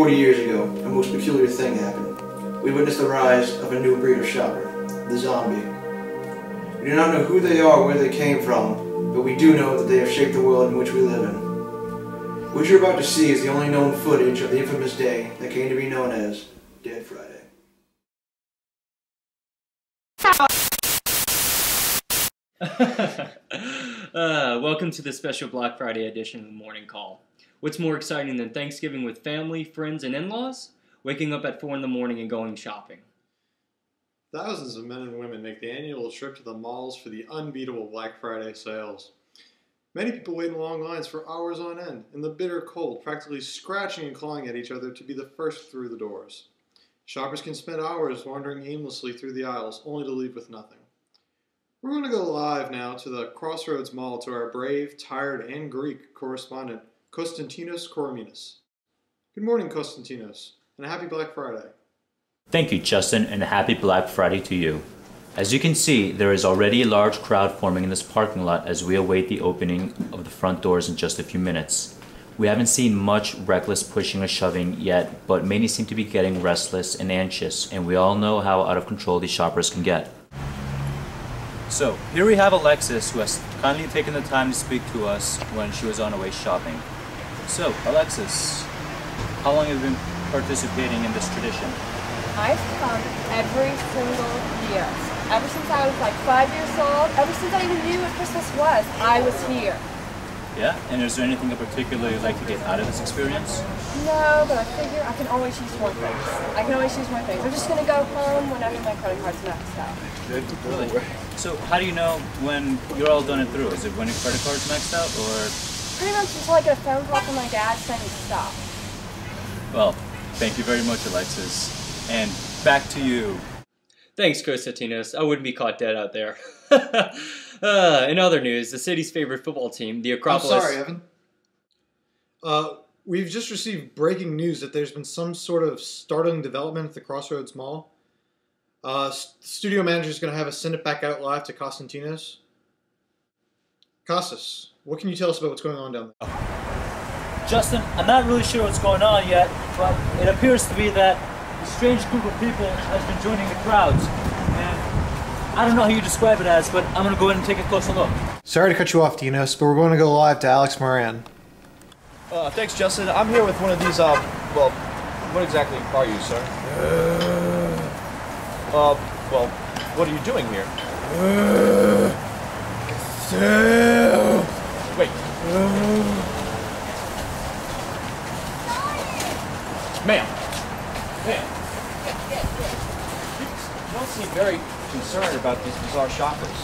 40 years ago, a most peculiar thing happened. We witnessed the rise of a new breed of shopper, the zombie. We do not know who they are or where they came from, but we do know that they have shaped the world in which we live in. What you're about to see is the only known footage of the infamous day that came to be known as Dead Friday. Welcome to the special Black Friday edition of the Morning Call. What's more exciting than Thanksgiving with family, friends, and in-laws? Waking up at 4 in the morning and going shopping. Thousands of men and women make the annual trip to the malls for the unbeatable Black Friday sales. Many people wait in long lines for hours on end, in the bitter cold, practically scratching and clawing at each other to be the first through the doors. Shoppers can spend hours wandering aimlessly through the aisles, only to leave with nothing. We're going to go live now to the Crossroads Mall to our brave, tired, and Greek correspondent, Konstantinos Korominas. Good morning, Konstantinos, and a happy Black Friday. Thank you, Justin, and a happy Black Friday to you. As you can see, there is already a large crowd forming in this parking lot as we await the opening of the front doors in just a few minutes. We haven't seen much reckless pushing or shoving yet, but many seem to be getting restless and anxious, and we all know how out of control these shoppers can get. So, here we have Alexis, who has kindly taken the time to speak to us when she was on her way shopping. So, Alexis, how long have you been participating in this tradition? I've come every single year. Ever since I was like 5 years old, ever since I even knew what Christmas was, I was here. Yeah? And is there anything in particular you'd like to get out of this experience? No, but I figure I can always use more things. I'm just going to go home whenever my credit card's maxed out. Really? So how do you know when you're all done and through? Is it when your credit card's maxed out, or? Pretty much until I get a phone call from my dad saying to stop. Well, thank you very much, Alexis. And back to you. Thanks, Konstantinos. I wouldn't be caught dead out there. In other news, the city's favorite football team, the Acropolis... I'm sorry, Evan. We've just received breaking news that there's been some sort of startling development at the Crossroads Mall. Studio manager's going to have us send it back out live to Konstantinos. Kostas, what can you tell us about what's going on down there? Justin, I'm not really sure what's going on yet, but it appears to be that a strange group of people has been joining the crowds. And I don't know how you describe it as, but I'm going to go ahead and take a closer look. Sorry to cut you off, Dinos, but we're going to go live to Alex Moran. Thanks, Justin. I'm here with one of these, well, what exactly are you, sir? Well, what are you doing here? Wait. Ma'am. You don't seem very concerned about these bizarre shoppers.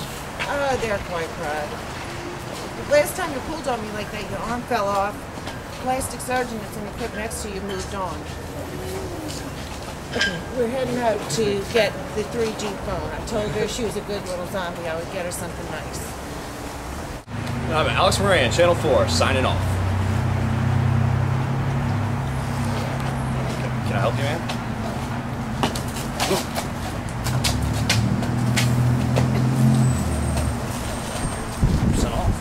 They're quite proud. The last time you pulled on me like that, your arm fell off. The plastic surgeon that's in the crib next to you moved on. Okay, we're heading out to get the 3G phone. I told her she was a good little zombie. I would get her something nice. I'm Alex Moran, Channel 4, signing off. Can I help you, man? Percent off.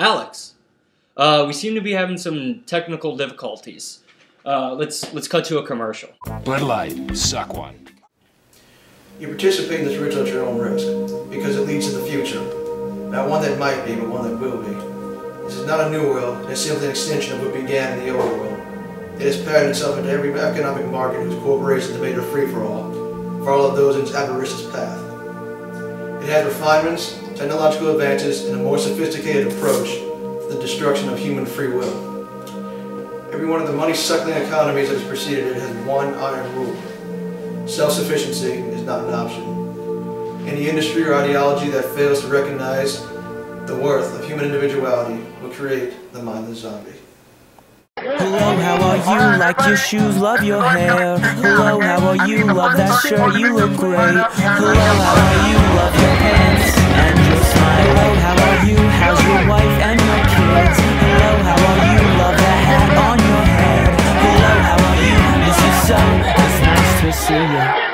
Alex, we seem to be having some technical difficulties. Let's cut to a commercial. Bud Light, suck one. You participate in this ritual at your own risk, because it leads to the future. Not one that might be, but one that will be. This is not a new world, it's simply an extension of what began in the old world. It has patterned itself into every economic market whose corporations have made it a free-for-all, for all of those in its avaricious path. It has refinements, technological advances, and a more sophisticated approach to the destruction of human free will. Every one of the money-suckling economies that has preceded it has one iron rule. Self-sufficiency is not an option. Any industry or ideology that fails to recognize the worth of human individuality will create the mindless zombie. Hello, how are you? Like your shoes, love your hair. Hello, how are you? Love that shirt, you look great. Hello, how are you? Love your pants and your smile. Hello, how are you? How's your wife and your kids? Hello, how are you? Love that hat on your head. Hello, how are you? Miss you so, it's nice to see you.